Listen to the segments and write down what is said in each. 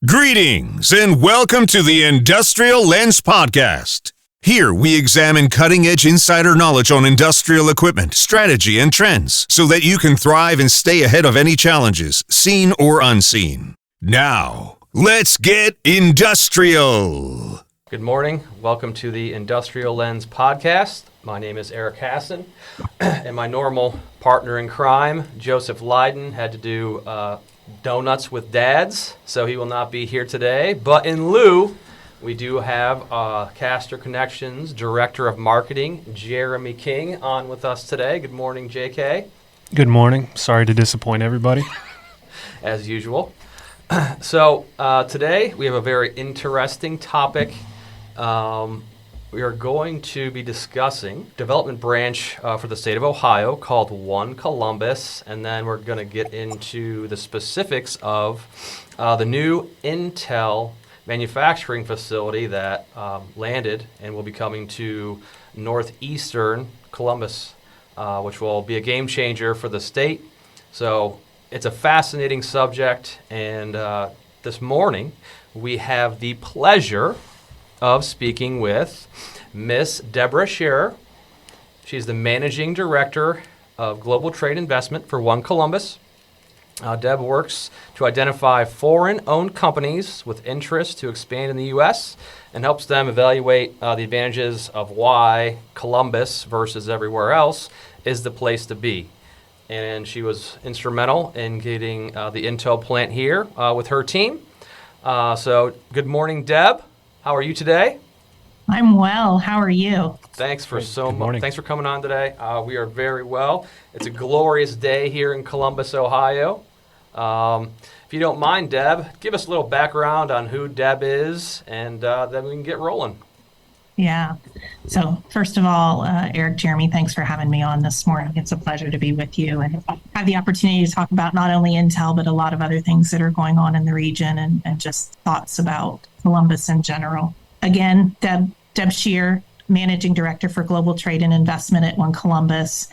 Greetings and welcome to the Industrial Lens Podcast. Here we examine cutting-edge insider knowledge on industrial equipment, strategy, and trends so that you can thrive and stay ahead of any challenges, seen or unseen. Now, let's get industrial. Good morning. Welcome to the Industrial Lens Podcast. My name is Eric Hassan, and my normal partner in crime, Joseph Leiden, had to do donuts with dads, so he will not be here today. But in lieu, we do have Caster Connections Director of Marketing, Jeremy King, on with us today. Good morning, JK. Good morning. Sorry to disappoint everybody. As usual. So today we have a very interesting topic. We are going to be discussing development branch for the state of Ohio called One Columbus, and then we're going to get into the specifics of the new Intel manufacturing facility that landed and will be coming to northeastern Columbus, which will be a game changer for the state. So it's a fascinating subject, and this morning we have the pleasure of speaking with Miss Deborah Scherer. She's the Managing Director of Global Trade Investment for One Columbus. Deb works to identify foreign-owned companies with interest to expand in the U.S. and helps them evaluate the advantages of why Columbus versus everywhere else is the place to be. And she was instrumental in getting the Intel plant here with her team. So good morning, Deb. How are you today? I'm well. How are you? Thanks for Good morning. Thanks for coming on today. We are very well. It's a glorious day here in Columbus, Ohio. If you don't mind, Deb, give us a little background on who Deb is, and then we can get rolling. Yeah. So first of all, Eric, Jeremy, thanks for having me on this morning. It's a pleasure to be with you and have the opportunity to talk about not only Intel, but a lot of other things that are going on in the region and just thoughts about Columbus in general. Again, Deb Scherer, Managing Director for Global Trade and Investment at One Columbus.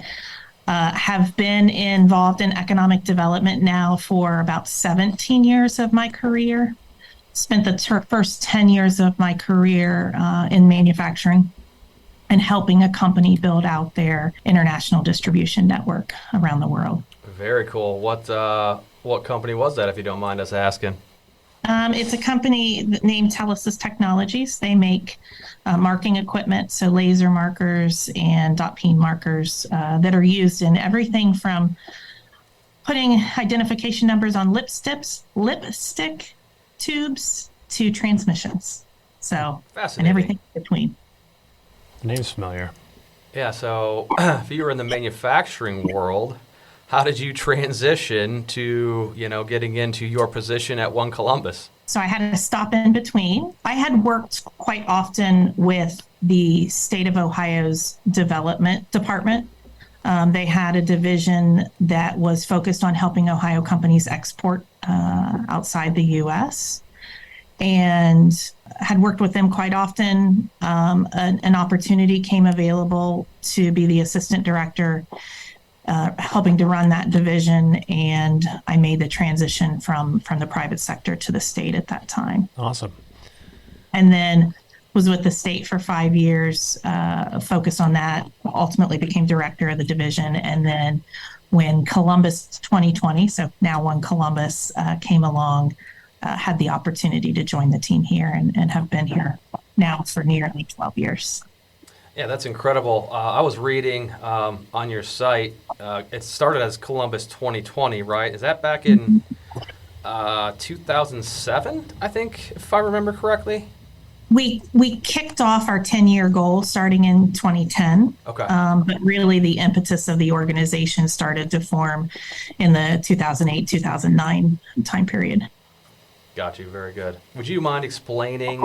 Have been involved in economic development now for about 17 years of my career. Spent the first 10 years of my career in manufacturing and helping a company build out their international distribution network around the world. Very cool. What company was that, if you don't mind us asking? It's a company named Telesis Technologies. They make marking equipment, so laser markers and dot peen markers that are used in everything from putting identification numbers on lipstick tubes to transmissions. So, and everything in between. The name's familiar. Yeah, so if you were in the manufacturing world, how did you transition to, getting into your position at One Columbus? So I had to stop in between. I had worked quite often with the state of Ohio's development department. They had a division that was focused on helping Ohio companies export outside the U.S. and had worked with them quite often. An opportunity came available to be the assistant director, helping to run that division, and I made the transition from the private sector to the state at that time. Awesome. And then was with the state for 5 years, focused on that, ultimately became director of the division. And then when Columbus 2020, so now One Columbus, came along, had the opportunity to join the team here and have been here now for nearly 12 years. Yeah, that's incredible. I was reading on your site, it started as Columbus 2020, right? Is that back in 2007, I think, if I remember correctly? We kicked off our 10-year goal starting in 2010. Okay. But really the impetus of the organization started to form in the 2008-2009 time period. Got you. Very good. Would you mind explaining,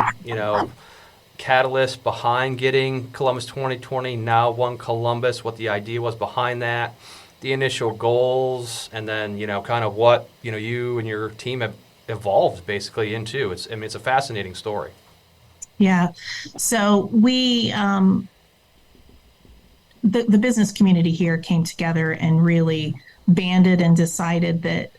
catalyst behind getting Columbus 2020, now One Columbus, what the idea was behind that, the initial goals, and then, kind of what, you and your team have evolved basically into? It's a fascinating story. Yeah. So we, the business community here came together and really banded and decided that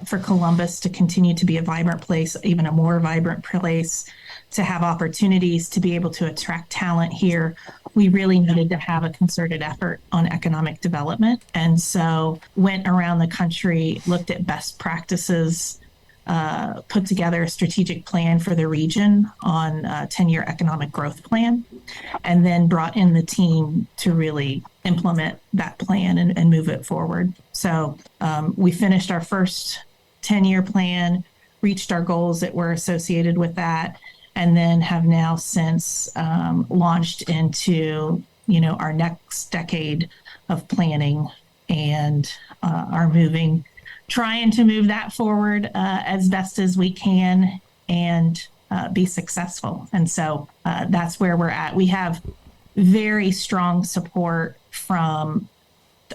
for Columbus to continue to be a vibrant place, even a more vibrant place, to have opportunities to be able to attract talent here, we really needed to have a concerted effort on economic development. And so went around the country, looked at best practices, put together a strategic plan for the region on a 10-year economic growth plan, and then brought in the team to really implement that plan and move it forward. So we finished our first 10-year plan, reached our goals that were associated with that, and then have now since launched into our next decade of planning and are trying to move that forward as best as we can and be successful. And so that's where we're at. We have very strong support from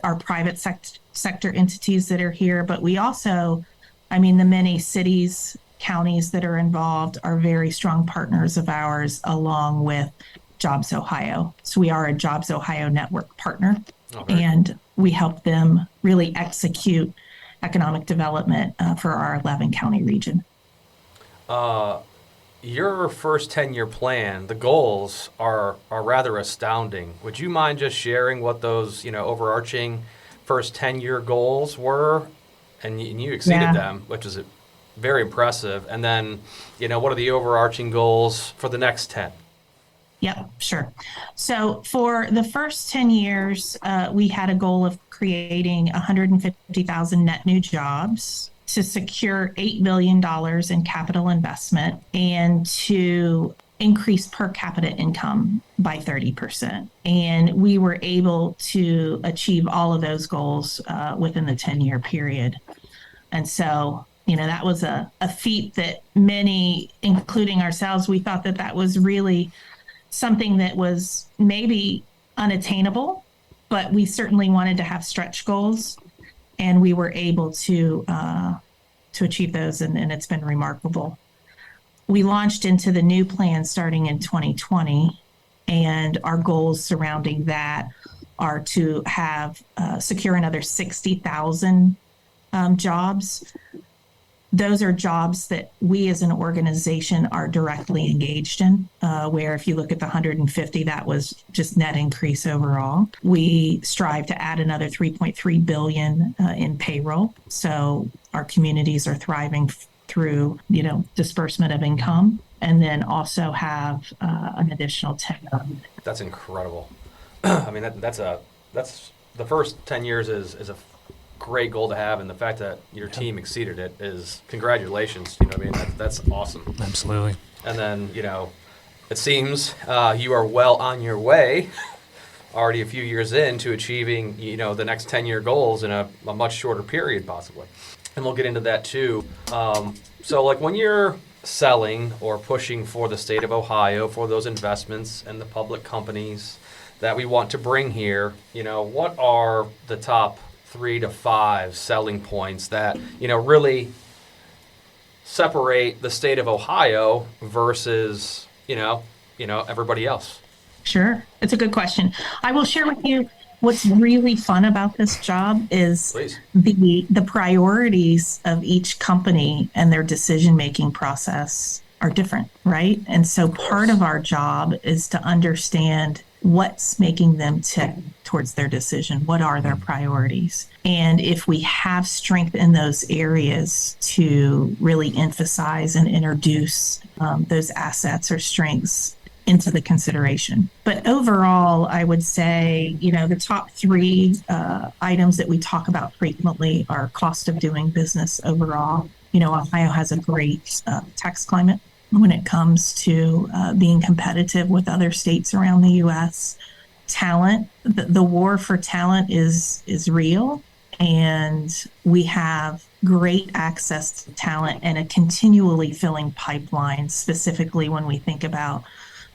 our private sector entities that are here, but we also, the many cities, counties that are involved are very strong partners of ours, along with Jobs Ohio. So we are a Jobs Ohio network partner, and we help them really execute economic development for our 11-county region. Your first 10-year plan, the goals are rather astounding. Would you mind just sharing what those overarching first 10-year goals were? And you exceeded them, which is very impressive. And then, what are the overarching goals for the next 10? Yep, sure. So for the first 10 years, we had a goal of creating 150,000 net new jobs, to secure $8 billion in capital investment, and to increase per capita income by 30%. And we were able to achieve all of those goals within the 10-year period. And so, that was a feat that many, including ourselves, we thought that was really something that was maybe unattainable, but we certainly wanted to have stretch goals, and we were able to achieve those, and it's been remarkable. We launched into the new plan starting in 2020, and our goals surrounding that are to have secure another 60,000 jobs. Those are jobs that we as an organization are directly engaged in, where if you look at the 150, that was just net increase overall. We strive to add another 3.3 billion in payroll. So our communities are thriving through, disbursement of income, and then also have an additional 10 billion. That's incredible. That's the first 10 years is a great goal to have, and the fact that your team exceeded it is congratulations. That's awesome. Absolutely. And then it seems you are well on your way, already a few years into achieving the next 10-year goals in a much shorter period possibly, and we'll get into that too. So like when you're selling or pushing for the state of Ohio for those investments and the public companies that we want to bring here, what are the top 3 to 5 selling points that really separate the state of Ohio versus everybody else? Sure, it's a good question. I will share with you what's really fun about this job is the priorities of each company and their decision-making process are different, right? And so part of our job is to understand what's making them tick towards their decision. What are their priorities? And if we have strength in those areas to really emphasize and introduce those assets or strengths into the consideration. But overall, I would say, the top 3 items that we talk about frequently are cost of doing business overall. Ohio has a great tax climate when it comes to being competitive with other states around the U.S. Talent, the war for talent is real, and we have great access to talent and a continually filling pipeline, specifically when we think about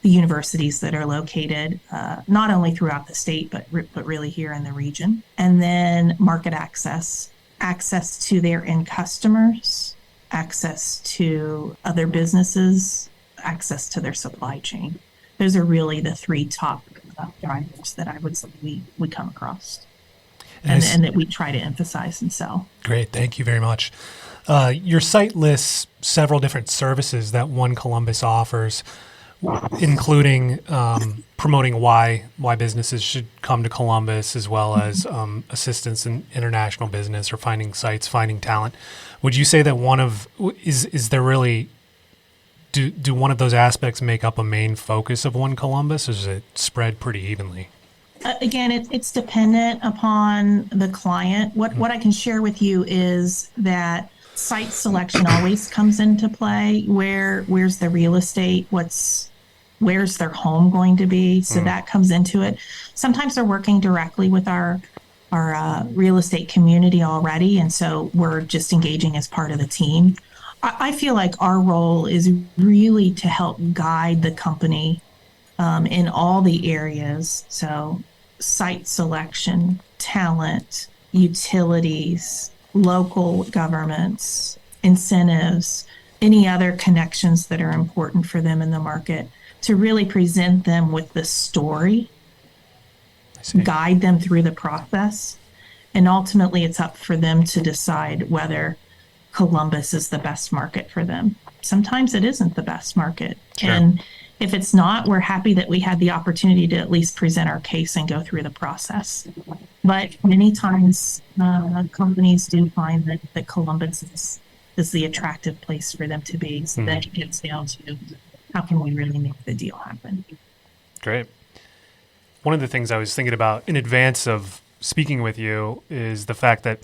the universities that are located not only throughout the state, but really here in the region. And then market access to their end customers, access to other businesses, access to their supply chain. Those are really the 3 top drivers that I would say we come across. and that we try to emphasize and sell. Great. Thank you very much. Your site lists several different services that One Columbus offers, including promoting why businesses should come to Columbus, as well as assistance in international business or finding sites, finding talent. Would you say that is there really, do one of those aspects make up a main focus of One Columbus, or is it spread pretty evenly? Again, it's dependent upon the client. What I can share with you is that site selection always comes into play. Where's the real estate? Where's their home going to be? So that comes into it. Sometimes they're working directly with our real estate community already, and so we're just engaging as part of the team. I feel like our role is really to help guide the company in all the areas. So site selection, talent, utilities, local governments, incentives, any other connections that are important for them in the market, to really present them with the story, guide them through the process, and ultimately it's up for them to decide whether Columbus is the best market for them. Sometimes it isn't the best market. Sure. And if it's not, we're happy that we had the opportunity to at least present our case and go through the process. But many times companies do find that Columbus is the attractive place for them to be. So then it gets down to how can we really make the deal happen? Great. One of the things I was thinking about in advance of speaking with you is the fact that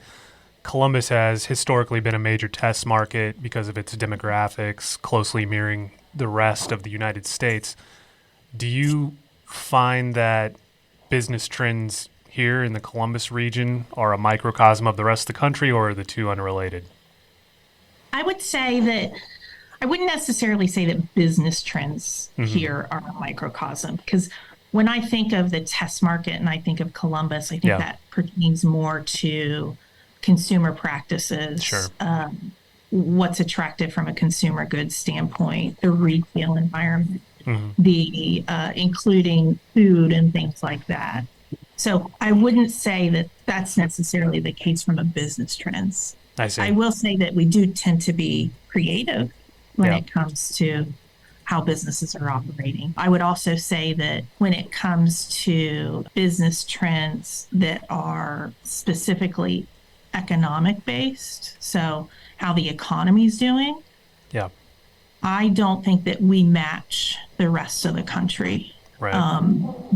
Columbus has historically been a major test market because of its demographics, closely mirroring the rest of the United States. Do you find that business trends here in the Columbus region are a microcosm of the rest of the country, or are the two unrelated? I would say that I wouldn't necessarily say that business trends here are a microcosm, because when I think of the test market and I think of Columbus, I think that pertains more to consumer practices. Sure. What's attractive from a consumer goods standpoint, the retail environment, the including food and things like that. So I wouldn't say that that's necessarily the case from a business trends. I see. I will say that we do tend to be creative when it comes to how businesses are operating. I would also say that when it comes to business trends that are specifically economic based, so how the economy is doing, I don't think that we match the rest of the country. Right.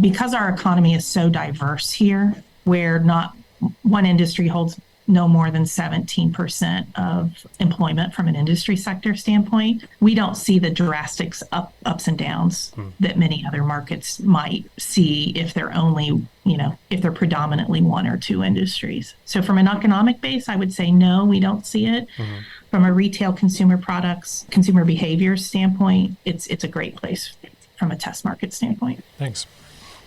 Because our economy is so diverse here, where not one industry holds no more than 17% of employment from an industry sector standpoint, we don't see the drastic ups and downs that many other markets might see if they're only, if they're predominantly one or two industries. So from an economic base, I would say no, we don't see it. From a retail consumer products, consumer behavior standpoint, it's a great place from a test market standpoint. Thanks.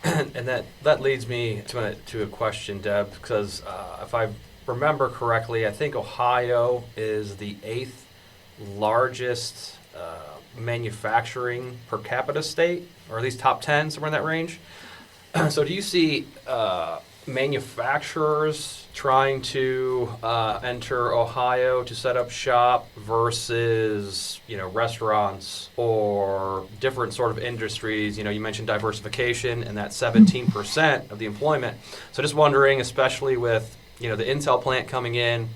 And that leads me to a question, Deb, because if I remember correctly, I think Ohio is the 8th largest manufacturing per capita state, or at least top 10, somewhere in that range. So do you see manufacturers trying to enter Ohio to set up shop versus, restaurants or different sort of industries? You mentioned diversification and that 17% of the employment. So just wondering, especially with the Intel plant coming in,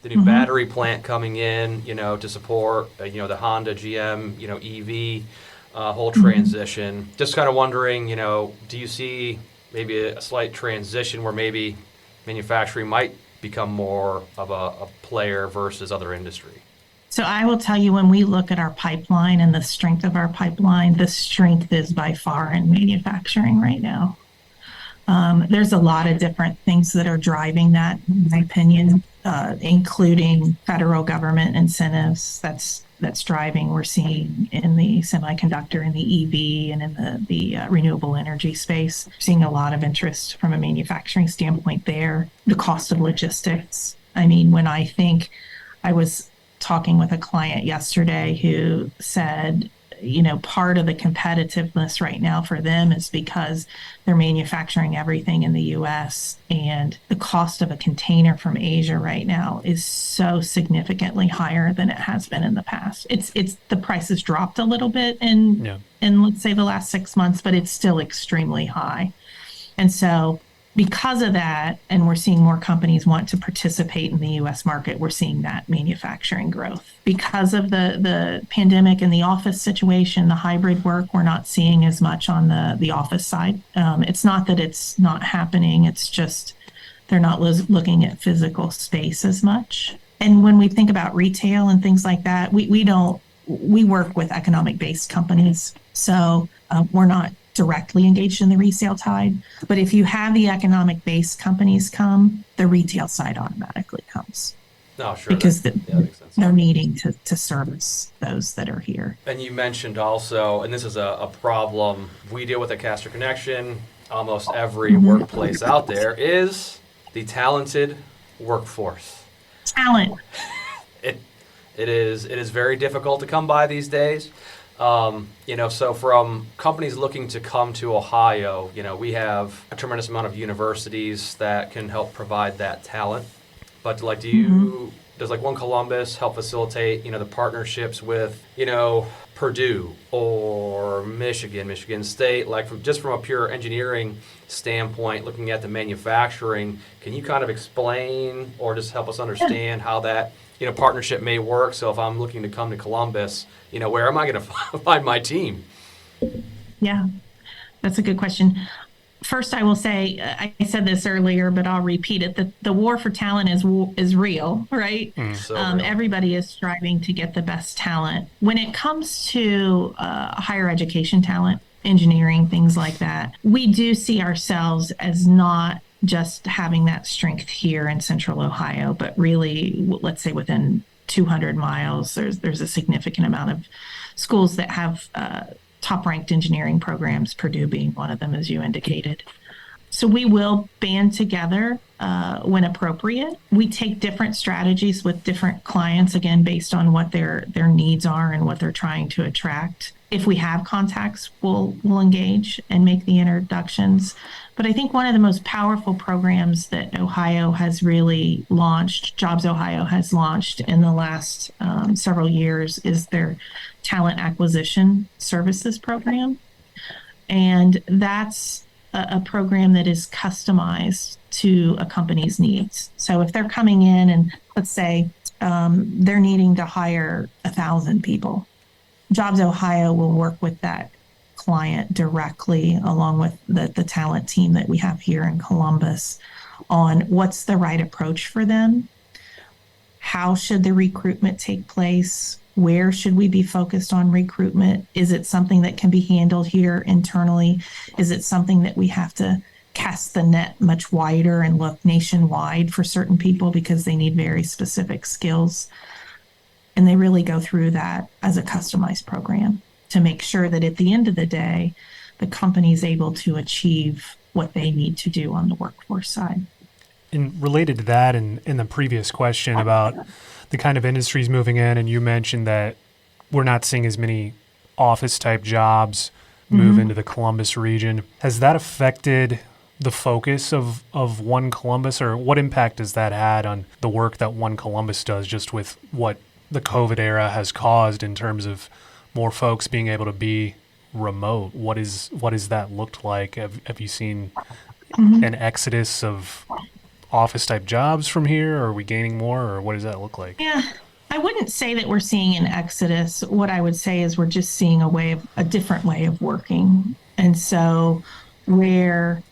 the new battery plant coming in, to support, the Honda, GM, EV whole transition. Just kind of wondering, do you see maybe a slight transition where maybe manufacturing might become more of a player versus other industry? So I will tell you, when we look at our pipeline and the strength of our pipeline, the strength is by far in manufacturing right now. There's a lot of different things that are driving that, in my opinion, including federal government incentives. That's driving. We're seeing in the semiconductor and the EV and in the renewable energy space, seeing a lot of interest from a manufacturing standpoint there. The cost of logistics. I mean, I was talking with a client yesterday who said, part of the competitiveness right now for them is because they're manufacturing everything in the U.S. and the cost of a container from Asia right now is so significantly higher than it has been in the past. It's the price has dropped a little bit in let's say the last 6 months, but it's still extremely high. And so because of that, and we're seeing more companies want to participate in the U.S. market, we're seeing that manufacturing growth. Because of the pandemic and the office situation, the hybrid work, we're not seeing as much on the office side. It's not that it's not happening, it's just they're not looking at physical space as much. And when we think about retail and things like that, we work with economic-based companies. So we're not directly engaged in the resale side. But if you have the economic-based companies come, the retail side automatically comes. No, sure. Because that makes sense. they're needing to service those that are here. And you mentioned also, and this is a problem we deal with at Caster Connection, almost every workplace out there, is the talented workforce. Talent. It is very difficult to come by these days. So from companies looking to come to Ohio, we have a tremendous amount of universities that can help provide that talent. But does One Columbus help facilitate, the partnerships with, Purdue or Michigan State, from a pure engineering standpoint, looking at the manufacturing, can you kind of explain or just help us understand how that partnership may work? So if I'm looking to come to Columbus, where am I going to find my team? Yeah, that's a good question. First, I will say, I said this earlier, but I'll repeat it, that the war for talent is real, right? So real. Everybody is striving to get the best talent. When it comes to higher education talent, engineering, things like that, we do see ourselves as not just having that strength here in Central Ohio, but really, let's say within 200 miles, there's a significant amount of schools that have top-ranked engineering programs, Purdue being one of them, as you indicated. So we will band together when appropriate. We take different strategies with different clients, again, based on what their needs are and what they're trying to attract. If we have contacts, we'll engage and make the introductions. But I think one of the most powerful programs that Ohio has really launched, Jobs Ohio has launched in the last several years, is their talent acquisition services program. And that's a program that is customized to a company's needs. So if they're coming in and let's say they're needing to hire 1,000 people, Jobs Ohio will work with that client directly along with the talent team that we have here in Columbus on what's the right approach for them. How should the recruitment take place? Where should we be focused on recruitment? Is it something that can be handled here internally? Is it something that we have to cast the net much wider and look nationwide for certain people because they need very specific skills? And they really go through that as a customized program to make sure that at the end of the day, the company is able to achieve what they need to do on the workforce side. And related to that, in the previous question about the kind of industries moving in, and you mentioned that we're not seeing as many office-type jobs move into the Columbus region. Has that affected the focus of One Columbus, or what impact has that had on the work that One Columbus does, just with what the COVID era has caused in terms of more folks being able to be remote? What has that looked like? Have you seen an exodus of office type jobs from here? Or are we gaining more, or what does that look like? Yeah, I wouldn't say that we're seeing an exodus. What I would say is we're just seeing a different way of working. And so where,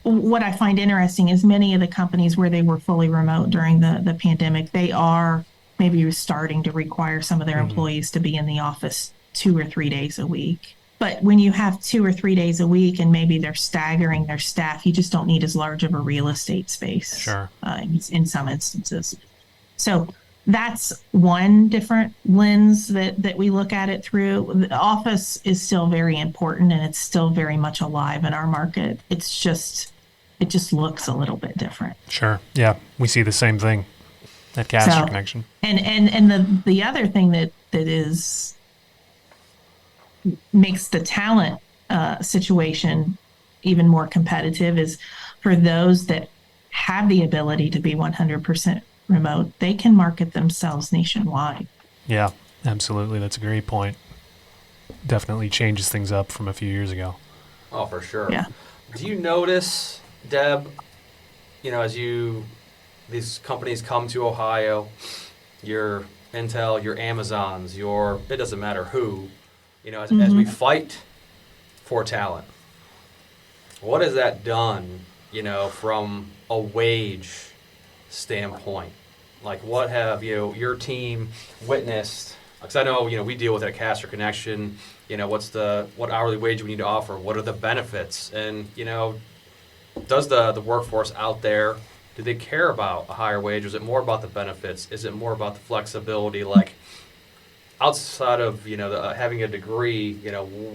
what I find interesting is many of the companies where they were fully remote during the pandemic, they are maybe starting to require some of their employees to be in the office 2 or 3 days a week. But when you have 2 or 3 days a week and maybe they're staggering their staff, you just don't need as large of a real estate space. Sure. In some instances. So that's one different lens that we look at it through. The office is still very important and it's still very much alive in our market. It just looks a little bit different. Sure. Yeah. We see the same thing at Caster Connection. And the other thing that that makes the talent situation even more competitive is for those that have the ability to be 100% remote, they can market themselves nationwide. Yeah, absolutely. That's a great point. Definitely changes things up from a few years ago. Oh, for sure. Yeah. Do you notice, Deb, as these companies come to Ohio, your Intel, your Amazons, it doesn't matter who, as we fight for talent, what has that done, from a wage standpoint? Like, what have your team witnessed? Because I know we deal with it at Caster Connection. What hourly wage we need to offer? What are the benefits? And does the workforce out there, do they care about a higher wage? Or is it more about the benefits? Is it more about the flexibility? Like, outside of having a degree,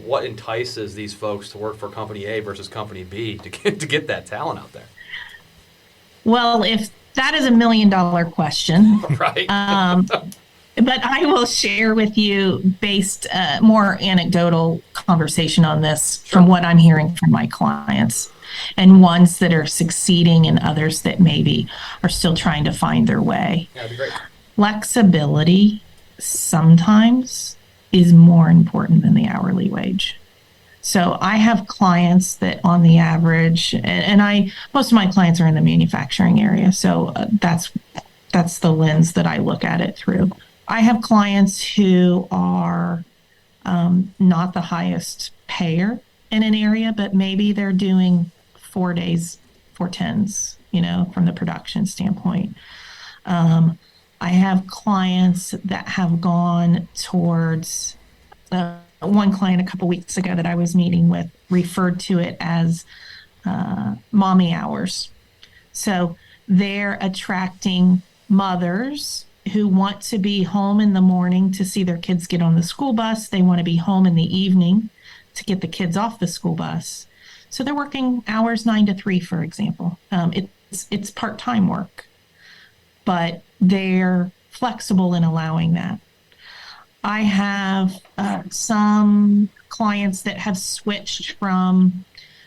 what entices these folks to work for company A versus company B to get that talent out there? Well, if that is $1 million question, Right. But I will share with you based more anecdotal conversation on this from what I'm hearing from my clients, and ones that are succeeding and others that maybe are still trying to find their way. Yeah, that'd be great. Flexibility sometimes is more important than the hourly wage. So I have clients that on the average, and most of my clients are in the manufacturing area. So that's the lens that I look at it through. I have clients who are not the highest payer in an area, but maybe they're doing 4 days, 4 tens, from the production standpoint. I have clients that have gone towards one client a couple weeks ago that I was meeting with referred to it as mommy hours. So they're attracting mothers who want to be home in the morning to see their kids get on the school bus. They want to be home in the evening to get the kids off the school bus. So they're working hours 9 to 3, for example. It's part-time work, but they're flexible in allowing that. I have some clients that have switched from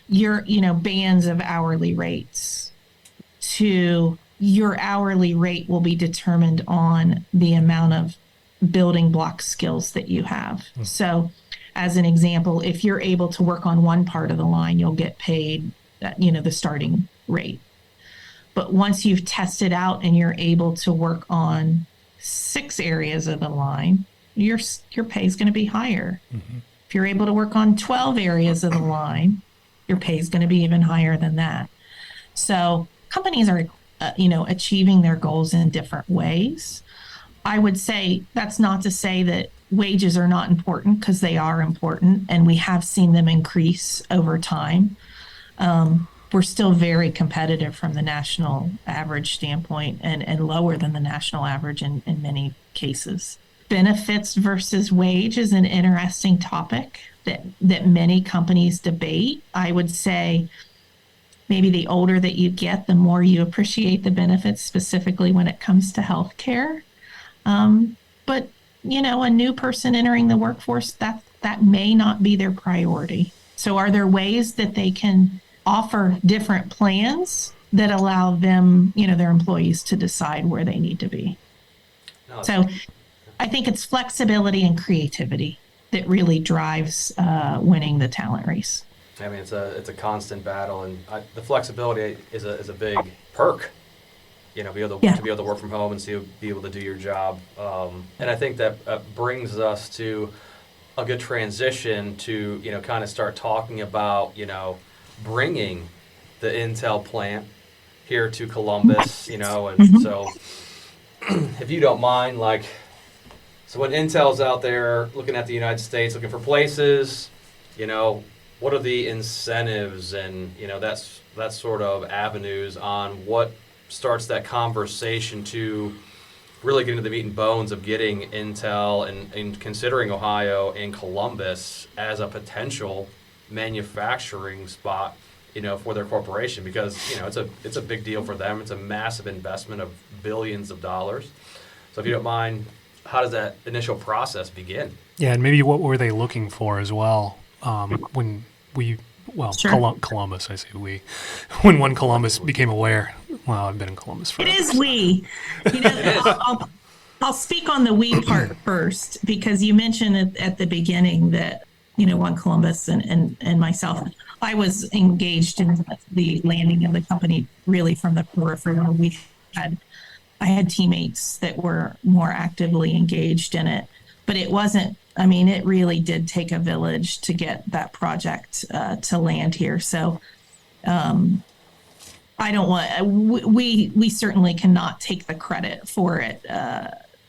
your bands of hourly rates to your hourly rate will be determined on the amount of building block skills that you have. So as an example, if you're able to work on one part of the line, you'll get paid the starting rate. But once you've tested out and you're able to work on 6 areas of the line, your pay is going to be higher. Mm-hmm. If you're able to work on 12 areas of the line, your pay is going to be even higher than that. So companies are achieving their goals in different ways. I would say that's not to say that wages are not important, because they are important, and we have seen them increase over time. We're still very competitive from the national average standpoint, and lower than the national average in many cases. Benefits versus wage is an interesting topic that many companies debate. I would say maybe the older that you get, the more you appreciate the benefits, specifically when it comes to healthcare. But a new person entering the workforce, that may not be their priority. So are there ways that they can offer different plans that allow them, their employees to decide where they need to be? So I think it's flexibility and creativity that really drives winning the talent race. I mean, it's a constant battle, and the flexibility is a big perk. Be able to work from home and be able to do your job. And I think that brings us to a good transition to kind of start talking about bringing the Intel plant here to Columbus. And so if you don't mind, so when Intel's out there looking at the United States, looking for places, what are the incentives and that sort of avenues on what starts that conversation to really get into the meat and bones of getting Intel and considering Ohio and Columbus as a potential manufacturing spot, for their corporation, because it's a big deal for them. It's a massive investment of billions of dollars. So if you don't mind, how does that initial process begin? Yeah, and maybe what were they looking for as well when we, well, Sure. Columbus, I say we, when Columbus became aware. Well, I've been in Columbus It forever. is we. You know, I'll speak on the we part first because you mentioned at the beginning that, One Columbus and myself, I was engaged in the landing of the company really from the periphery. I had teammates that were more actively engaged in it, but it wasn't. I mean, it really did take a village to get that project to land here. So I don't want. We certainly cannot take the credit for it.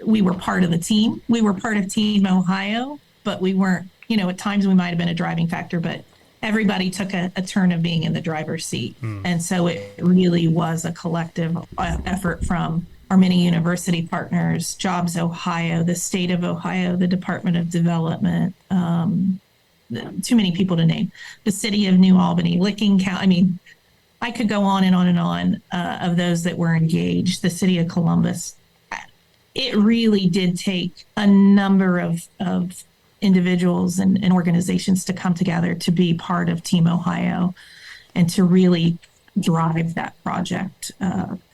We were part of the team. We were part of Team Ohio, but we weren't. At times we might have been a driving factor, but everybody took a turn of being in the driver's seat, and so it really was a collective effort from our many university partners, Jobs Ohio, the state of Ohio, the Department of Development, too many people to name, the city of New Albany, Licking County. I mean, I could go on and on and on of those that were engaged, the city of Columbus. It really did take a number of individuals and organizations to come together to be part of Team Ohio and to really drive that project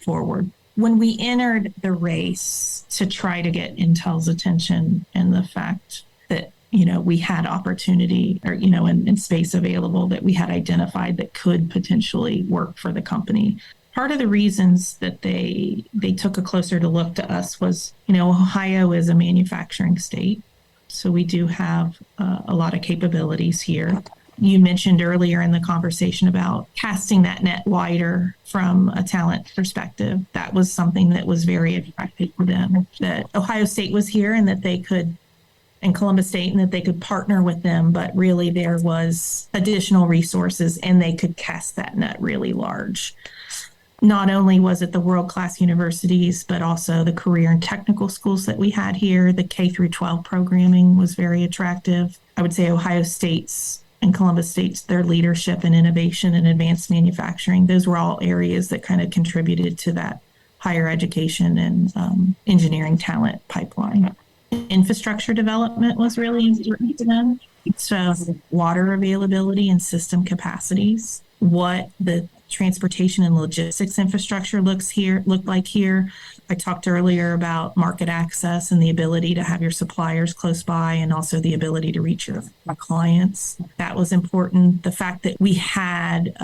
forward. When we entered the race to try to get Intel's attention and the fact that, we had opportunity or, and space available that we had identified that could potentially work for the company. Part of the reasons that they took a closer to look to us was, Ohio is a manufacturing state. So we do have a lot of capabilities here. You mentioned earlier in the conversation about casting that net wider from a talent perspective. That was something that was very attractive to them, that Ohio State was here and that they could, and Columbus State, and that they could partner with them, but really there was additional resources and they could cast that net really large. Not only was it the world-class universities, but also the career and technical schools that we had here. The K through 12 programming was very attractive. I would say Ohio State's and Columbus State's, their leadership and innovation and advanced manufacturing, those were all areas that kind of contributed to that higher education and engineering talent pipeline. Infrastructure development was really important to them. So water availability and system capacities, what the transportation and logistics infrastructure look like here. I talked earlier about market access and the ability to have your suppliers close by and also the ability to reach your clients. That was important. The fact that we had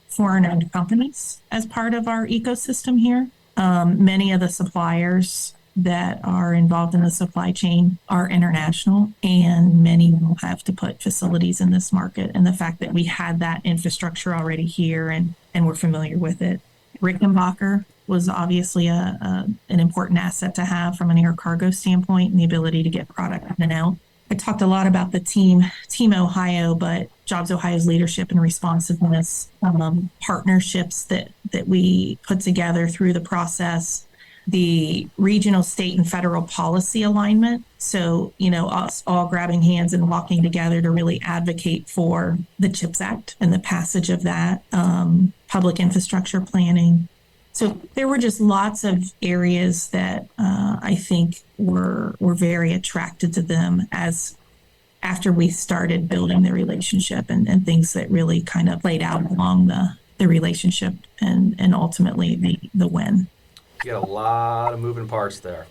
foreign-owned companies as part of our ecosystem here. Many of the suppliers that are involved in the supply chain are international, and many will have to put facilities in this market. And the fact that we had that infrastructure already here and we're familiar with it. Rickenbacker was obviously an important asset to have from an air cargo standpoint and the ability to get product in and out. I talked a lot about the Team Ohio, but Jobs Ohio's leadership and responsiveness, partnerships that we put together through the process, the regional, state, and federal policy alignment. So, us all grabbing hands and walking together to really advocate for the CHIPS Act and the passage of that, public infrastructure planning. So there were just lots of areas that I think were very attracted to them as after we started building the relationship and things that really kind of played out along the relationship and ultimately the win. You got a lot of moving parts there.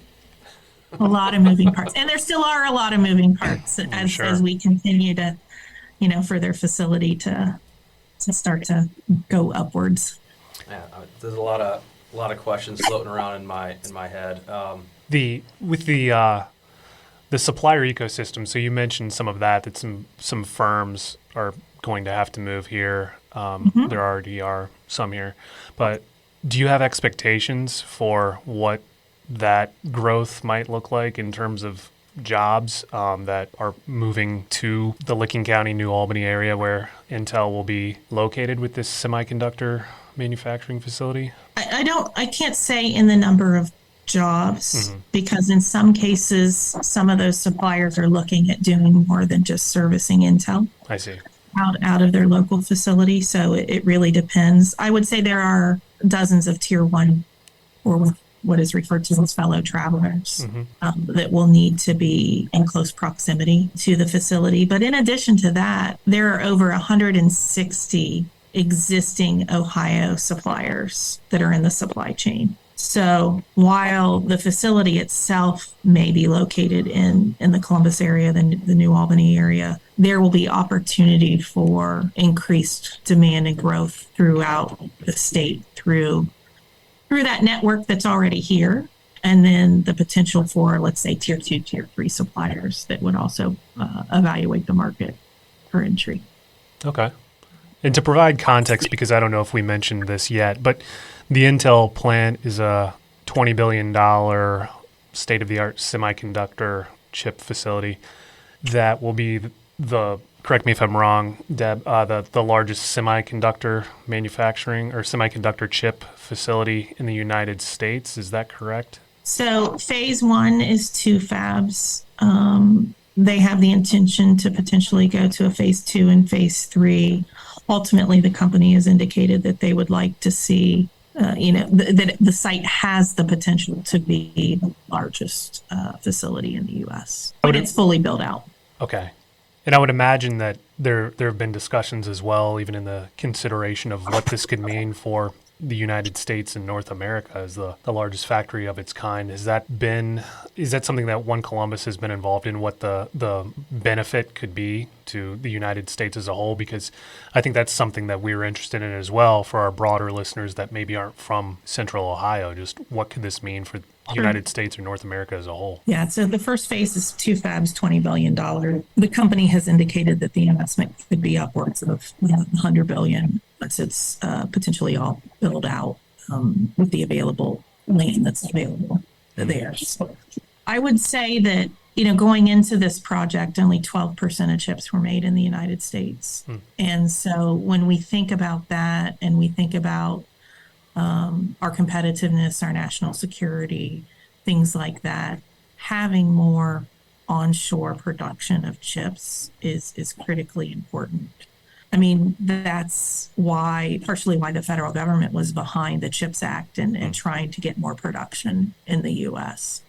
A lot of moving parts. And there still are a lot of moving parts as we continue to, for their facility to start to go upwards. Yeah, there's a lot of questions floating around in my head. With the supplier ecosystem, so you mentioned some of that some firms are going to have to move here. There already are some here. But do you have expectations for what that growth might look like in terms of jobs that are moving to the Licking County, New Albany area where Intel will be located with this semiconductor manufacturing facility? I can't say in the number of jobs because in some cases, some of those suppliers are looking at doing more than just servicing Intel. I see. Out of their local facility. So it really depends. I would say there are dozens of tier one or what is referred to as fellow travelers that will need to be in close proximity to the facility. But in addition to that, there are over 160 existing Ohio suppliers that are in the supply chain. So while the facility itself may be located in the Columbus area, the New Albany area, there will be opportunity for increased demand and growth throughout the state through that network that's already here. And then the potential for, let's say, tier 2, tier 3 suppliers that would also evaluate the market for entry. Okay. And to provide context, because I don't know if we mentioned this yet, but the Intel plant is a $20 billion state-of-the-art semiconductor chip facility that will be the correct me if I'm wrong, Deb, the largest semiconductor manufacturing or semiconductor chip facility in the United States. Is that correct? So phase 1 is 2 fabs. They have the intention to potentially go to a phase 2 and phase 3. Ultimately, the company has indicated that they would like to see, that the site has the potential to be the largest facility in the U.S. when it's fully built out. Okay. And I would imagine that there have been discussions as well, even in the consideration of what this could mean for the United States and North America as the largest factory of its kind. Is that something that One Columbus has been involved in, what the benefit could be to the United States as a whole? Because I think that's something that we're interested in as well for our broader listeners that maybe aren't from Central Ohio. Just what could this mean for the United States or North America as a whole? Yeah, so the first phase is 2 fabs, $20 billion. The company has indicated that the investment could be upwards of $100 billion once it's potentially all built out with the available land that's available there. So I would say that, going into this project, only 12% of chips were made in the United States. And so when we think about that and we think about our competitiveness, our national security, things like that, having more onshore production of chips is critically important. I mean, that's partially why the federal government was behind the CHIPS Act and trying to get more production in the U.S.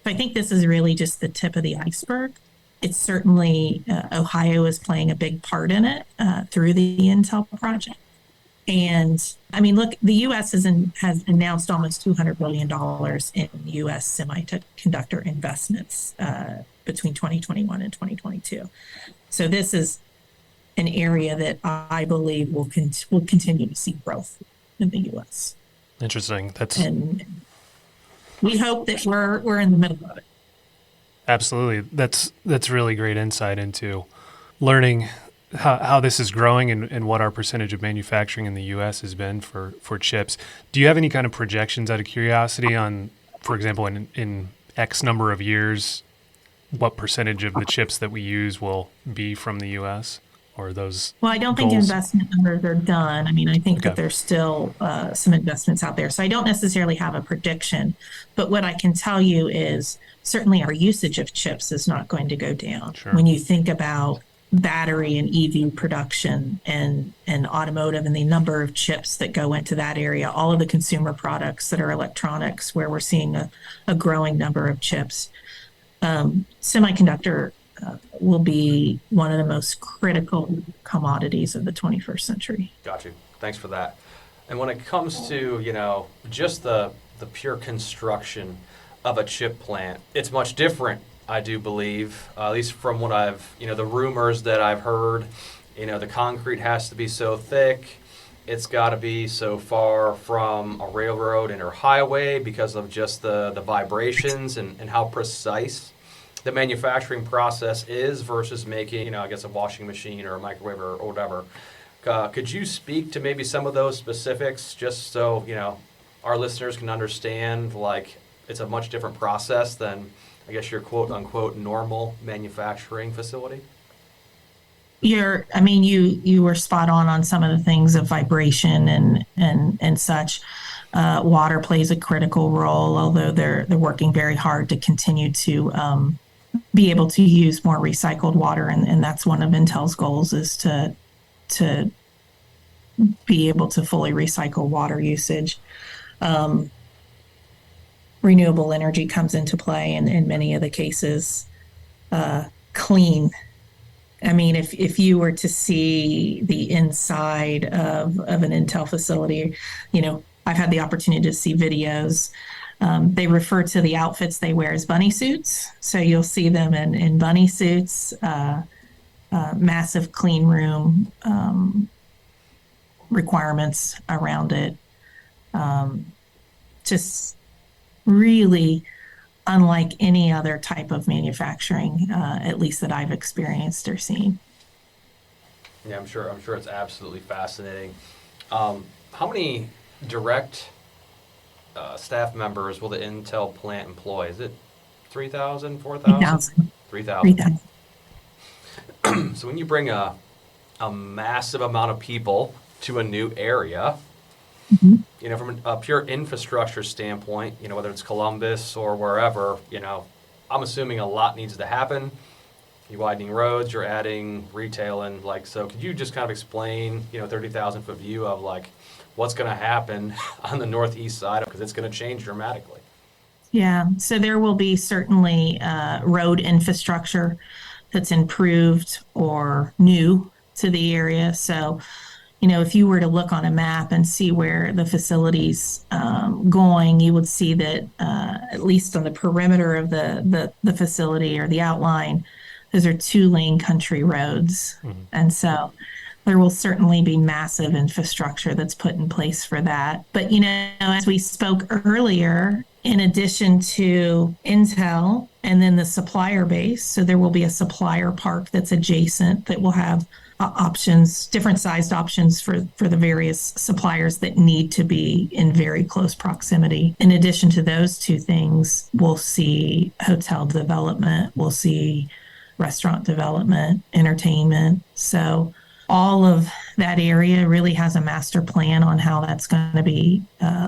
So I think this is really just the tip of the iceberg. It's certainly, Ohio is playing a big part in it through the Intel project. And I mean, look, the U.S. has announced almost $200 billion in U.S. semiconductor investments between 2021 and 2022. So this is an area that I believe will continue to see growth in the U.S. Interesting. And we hope that we're in the middle of it. Absolutely. That's really great insight into learning how this is growing and what our percentage of manufacturing in the U.S. has been for chips. Do you have any kind of projections out of curiosity on, for example, in X number of years, what percentage of the chips that we use will be from the U.S.? Or those Well, I don't think investment numbers are done. I mean, I think that there's still some investments out there. So I don't necessarily have a prediction. But what I can tell you is certainly our usage of chips is not going to go down. Sure. When you think about battery and EV production and automotive and the number of chips that go into that area, all of the consumer products that are electronics, where we're seeing a growing number of chips, semiconductor will be one of the most critical commodities of the 21st century. Got you. Thanks for that. And when it comes to, just the pure construction of a chip plant, it's much different, I do believe, at least from what the rumors that I've heard. The concrete has to be so thick. It's got to be so far from a railroad and or highway because of just the vibrations and how precise the manufacturing process is versus making, a washing machine or a microwave or whatever. Could you speak to maybe some of those specifics just so, our listeners can understand, it's a much different process than, your quote-unquote normal manufacturing facility? You were spot on some of the things of vibration and such. Water plays a critical role, although they're working very hard to continue to be able to use more recycled water, and that's one of Intel's goals, is to be able to fully recycle water usage. renewable energy comes into play, and in many of the cases, clean. I mean, if you were to see the inside of an Intel facility, I've had the opportunity to see videos. They refer to the outfits they wear as bunny suits. So you'll see them in bunny suits, massive clean room requirements around it. Just really unlike any other type of manufacturing, at least that I've experienced or seen. Yeah, I'm sure it's absolutely fascinating. How many direct staff members will the Intel plant employ? Is it 3,000, 4,000? 3,000. 3,000. So when you bring a massive amount of people to a new area, Mm-hmm. from a pure infrastructure standpoint, whether it's Columbus or wherever, I'm assuming a lot needs to happen. You're widening roads, you're adding retail, and so could you just kind of explain, 30,000-foot view of what's going to happen on the northeast side, because it's going to change dramatically. Yeah, so there will be certainly road infrastructure that's improved or new to the area. So, if you were to look on a map and see where the facility's going, you would see that at least on the perimeter of the facility or the outline, those are 2-lane country roads. Mm-hmm. And so there will certainly be massive infrastructure that's put in place for that. But, as we spoke earlier, in addition to Intel and then the supplier base, so there will be a supplier park that's adjacent that will have options, different sized options for the various suppliers that need to be in very close proximity. In addition to those two things, we'll see hotel development, we'll see restaurant development, entertainment. So all of that area really has a master plan on how that's going to be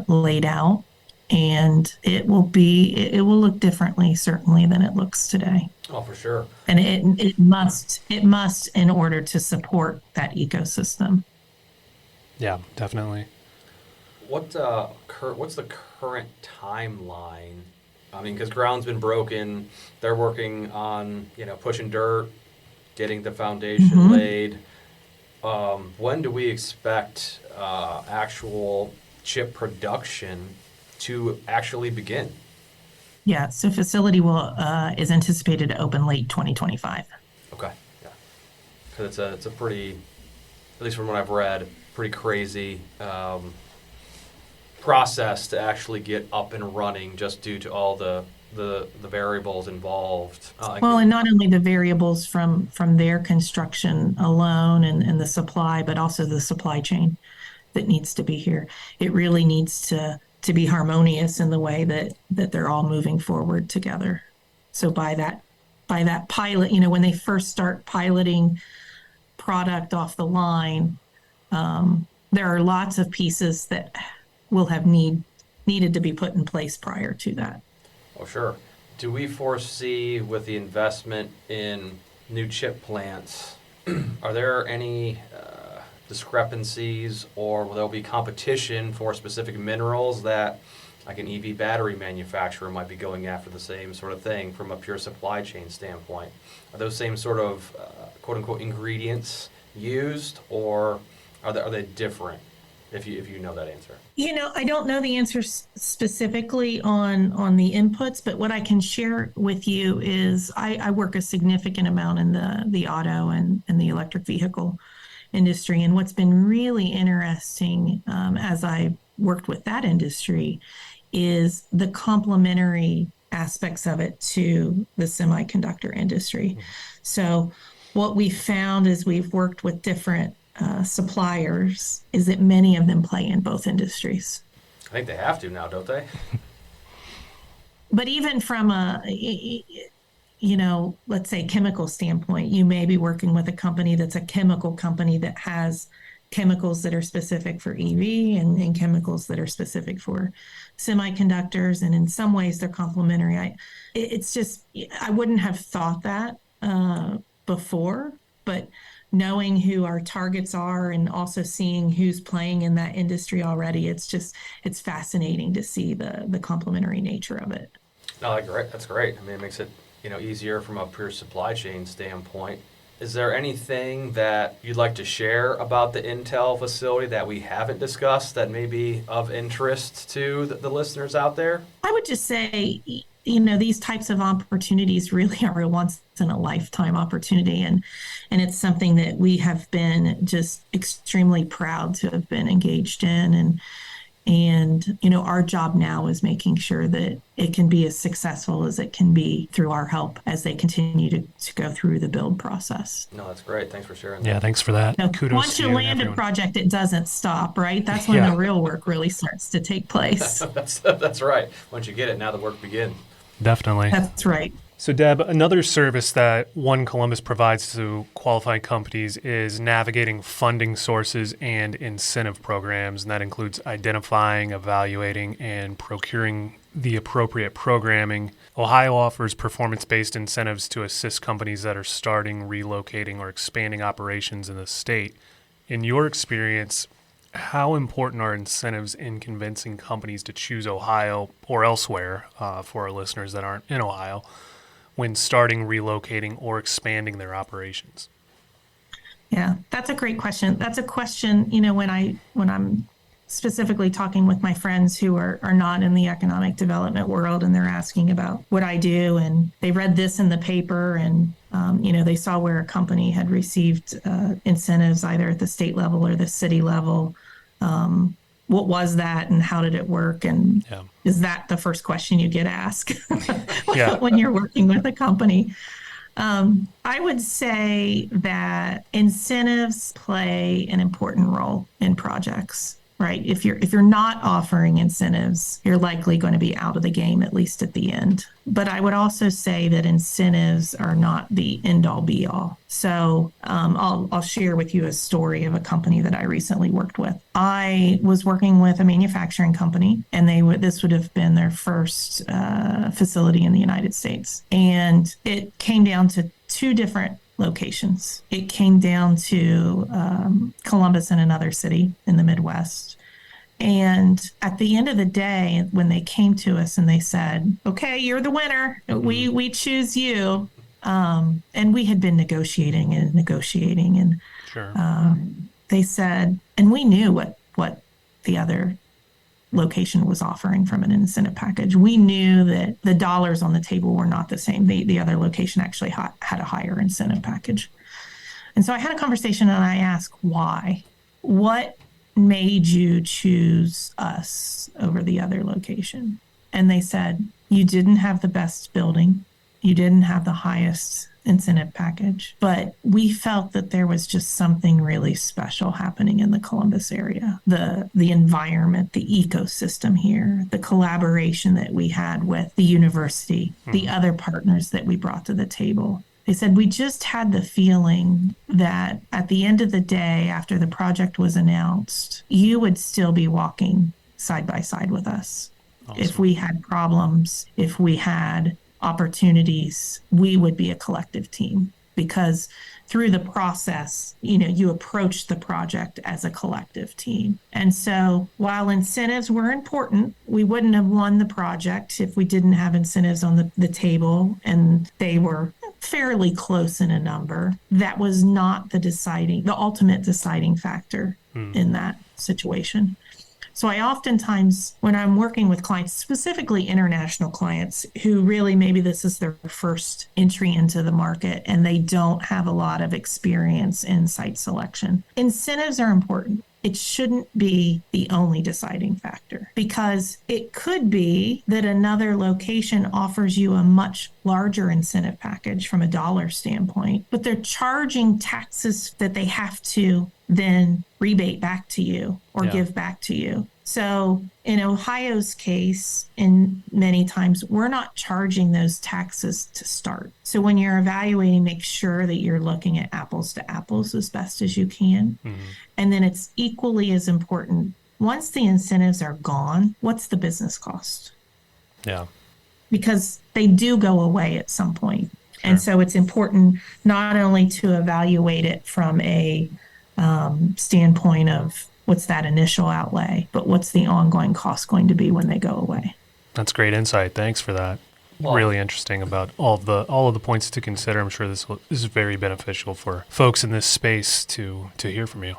laid out. And it will look differently, certainly, than it looks today. Oh, for sure. And it must in order to support that ecosystem. Yeah, definitely. What's the current timeline? I mean, because ground's been broken, they're working on pushing dirt, getting the foundation laid. When do we expect actual chip production to actually begin? Yeah, so facility is anticipated to open late 2025. Okay, yeah, because it's a pretty, at least from what I've read, pretty crazy process to actually get up and running, just due to all the variables involved. Well, and not only the variables from their construction alone and the supply, but also the supply chain that needs to be here. It really needs to be harmonious in the way that they're all moving forward together. So by that pilot, when they first start piloting product off the line, there are lots of pieces that will have needed to be put in place prior to that. Oh, sure. Do we foresee, with the investment in new chip plants, are there any discrepancies, or will there be competition for specific minerals that like an EV battery manufacturer might be going after the same sort of thing from a pure supply chain standpoint? Are those same sort of quote-unquote ingredients used, or are they different, if you know that answer? I don't know the answer specifically on the inputs, but what I can share with you is I work a significant amount in the auto and the electric vehicle industry. And what's been really interesting as I worked with that industry is the complementary aspects of it to the semiconductor industry. Mm-hmm. So what we found as we've worked with different suppliers is that many of them play in both industries. I think they have to now, don't they? But even from let's say chemical standpoint, you may be working with a company that's a chemical company that has chemicals that are specific for EV and chemicals that are specific for semiconductors. And in some ways they're complementary. I wouldn't have thought that before, but knowing who our targets are and also seeing who's playing in that industry already, it's fascinating to see the complementary nature of it. No, that's great. I mean, it makes it, easier from a pure supply chain standpoint. Is there anything that you'd like to share about the Intel facility that we haven't discussed that may be of interest to the listeners out there? I would just say, these types of opportunities really are a once in a lifetime opportunity. And it's something that we have been just extremely proud to have been engaged in. And our job now is making sure that it can be as successful as it can be through our help as they continue to go through the build process. No, that's great. Thanks for sharing that. Yeah, thanks for that. Kudos Once to you you land and a everyone. project, it doesn't stop, right? That's when the real work really starts to take place. That's right. Once you get it, now the work begins. Definitely. That's right. So, Deb, another service that One Columbus provides to qualified companies is navigating funding sources and incentive programs, and that includes identifying, evaluating, and procuring the appropriate programming. Ohio offers performance-based incentives to assist companies that are starting, relocating, or expanding operations in the state. In your experience, how important are incentives in convincing companies to choose Ohio or elsewhere, for our listeners that aren't in Ohio, when starting, relocating, or expanding their operations? Yeah, that's a great question. That's a question, when I'm specifically talking with my friends who are not in the economic development world, and they're asking about what I do, and they read this in the paper, and they saw where a company had received incentives either at the state level or the city level. What was that, and how did it work? And is that the first question you get asked when you're working with a company? I would say that incentives play an important role in projects, right? If you're not offering incentives, you're likely going to be out of the game, at least at the end. But I would also say that incentives are not the end all be all. So I'll share with you a story of a company that I recently worked with. I was working with a manufacturing company, and this would have been their first facility in the United States. And it came down to two different locations. It came down to Columbus and another city in the Midwest. And at the end of the day, when they came to us and they said, "Okay, you're the winner. We choose you." And we had been negotiating, and Sure. they said, and we knew what the other location was offering from an incentive package. We knew that the dollars on the table were not the same. The other location actually had a higher incentive package. And so I had a conversation, and I asked, why? What made you choose us over the other location? And they said, you didn't have the best building. You didn't have the highest incentive package, but we felt that there was just something really special happening in the Columbus area. The environment, the ecosystem here, the collaboration that we had with the university, the other partners that we brought to the table. They said, we just had the feeling that at the end of the day, after the project was announced, you would still be walking side by side with us. Awesome. If we had problems, if we had opportunities, we would be a collective team, because through the process, you approach the project as a collective team. And so while incentives were important, we wouldn't have won the project if we didn't have incentives on the table, and they were fairly close in a number. That was not the ultimate deciding factor in that situation. So I oftentimes, when I'm working with clients, specifically international clients, who really maybe this is their first entry into the market and they don't have a lot of experience in site selection, incentives are important. It shouldn't be the only deciding factor, because it could be that another location offers you a much larger incentive package from a dollar standpoint, but they're charging taxes that they have to then rebate back to you or give back to you. So in Ohio's case, in many times, we're not charging those taxes to start. So when you're evaluating, make sure that you're looking at apples to apples as best as you can. And then it's equally as important, once the incentives are gone, what's the business cost? Yeah. Because they do go away at some point. And so it's important not only to evaluate it from a standpoint of what's that initial outlay, but what's the ongoing cost going to be when they go away. That's great insight. Thanks for that. Really interesting about all of the points to consider. I'm sure this is very beneficial for folks in this space to hear from you.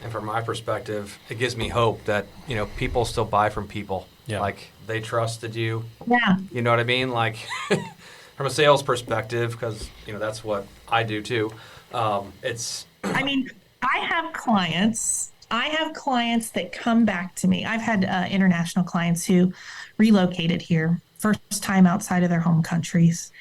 And from my perspective, it gives me hope that, people still buy from people. Yeah. Like, they trusted you. Yeah. You know what I mean? Like, from a sales perspective, because, that's what I do too. I mean, I have clients that come back to me. I've had international clients who relocated here, first time outside of their home countries.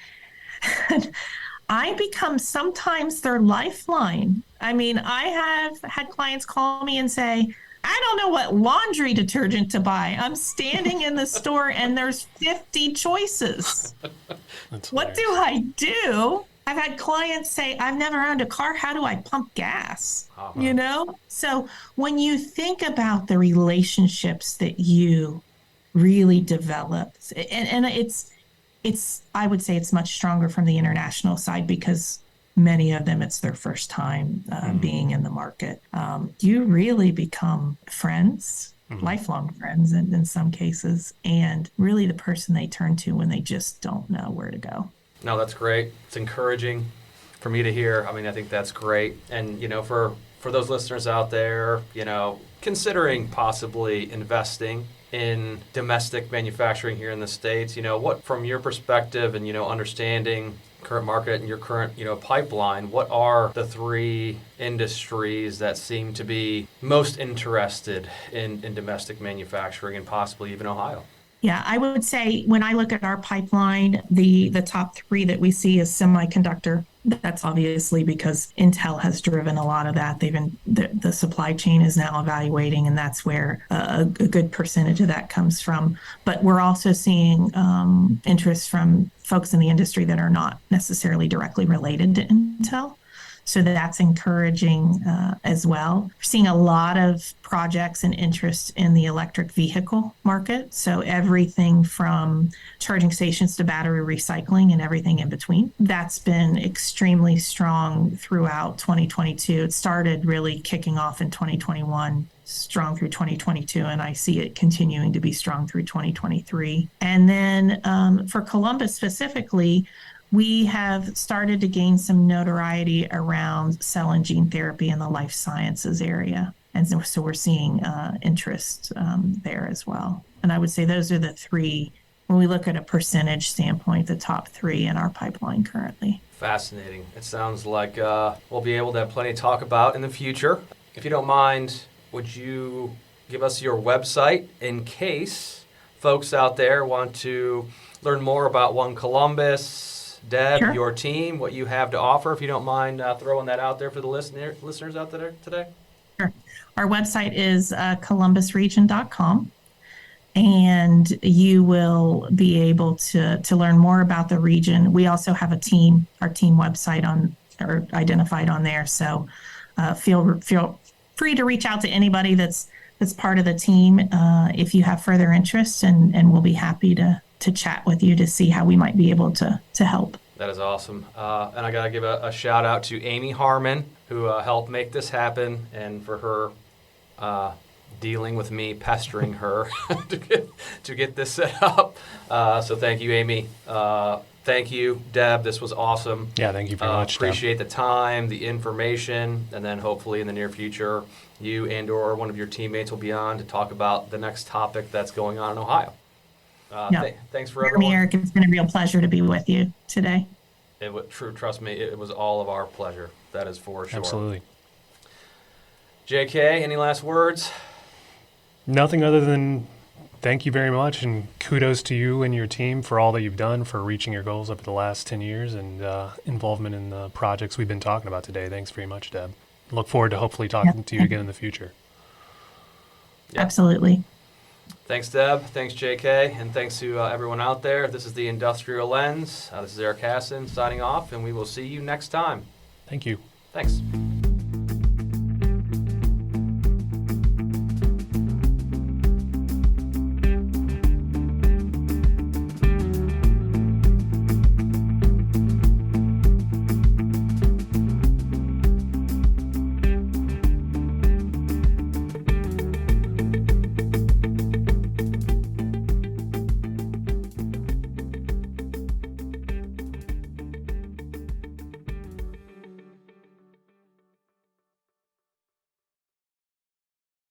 I become sometimes their lifeline. I mean, I have had clients call me and say, I don't know what laundry detergent to buy. I'm standing in the store and there's 50 choices. What do I do? I've had clients say, I've never owned a car. How do I pump gas? So when you think about the relationships that you really develop, and it's I would say it's much stronger from the international side because many of them, it's their first time being in the market. You really become friends, lifelong friends in some cases, and really the person they turn to when they just don't know where to go. No, that's great. It's encouraging for me to hear. I mean, I think that's great. And, for those listeners out there, considering possibly investing in domestic manufacturing here in the States, what, from your perspective and, understanding current market and your current, pipeline, what are the three industries that seem to be most interested in domestic manufacturing and possibly even Ohio? Yeah, I would say when I look at our pipeline, the top three that we see is semiconductor. That's obviously because Intel has driven a lot of that. The supply chain is now evaluating, and that's where a good percentage of that comes from. But we're also seeing interest from folks in the industry that are not necessarily directly related to Intel. So that's encouraging as well. We're seeing a lot of projects and interest in the electric vehicle market. So everything from charging stations to battery recycling and everything in between. That's been extremely strong throughout 2022. It started really kicking off in 2021. Strong through 2022, and I see it continuing to be strong through 2023. And then for Columbus specifically, we have started to gain some notoriety around cell and gene therapy in the life sciences area. And so we're seeing interest there as well. And I would say those are the three, when we look at a percentage standpoint, the top three in our pipeline currently. Fascinating. It sounds like we'll be able to have plenty to talk about in the future. If you don't mind, would you give us your website in case folks out there want to learn more about One Columbus, Deb, Sure. Your team, what you have to offer, if you don't mind throwing that out there for the listeners out there today? Sure. Our website is columbusregion.com, and you will be able to learn more about the region. We also have our team website identified on there. So feel free to reach out to anybody that's part of the team if you have further interest, and we'll be happy to chat with you to see how we might be able to help. That is awesome. And I got to give a shout out to Amy Harmon, who helped make this happen, and for her dealing with me, pestering her to get this set up. So thank you, Amy. Thank you, Deb. This was awesome. Yeah, thank you very much, Appreciate the time, the information, and then hopefully in the near future, you and or one of your teammates will be on to talk about the next topic that's going on in Ohio. Thanks for everyone. Eric, it's been a real pleasure to be with you today. Trust me, it was all of our pleasure. That is for sure. Absolutely. JK, any last words? Nothing other than thank you very much, and kudos to you and your team for all that you've done for reaching your goals over the last 10 years and involvement in the projects we've been talking about today. Thanks very much, Deb. Look forward to hopefully talking to you again in the future. Yep. Absolutely. Thanks, Deb. Thanks, JK. And thanks to everyone out there. This is the Industrial Lens. This is Eric Hassan signing off, and we will see you next time. Thank you. Thanks.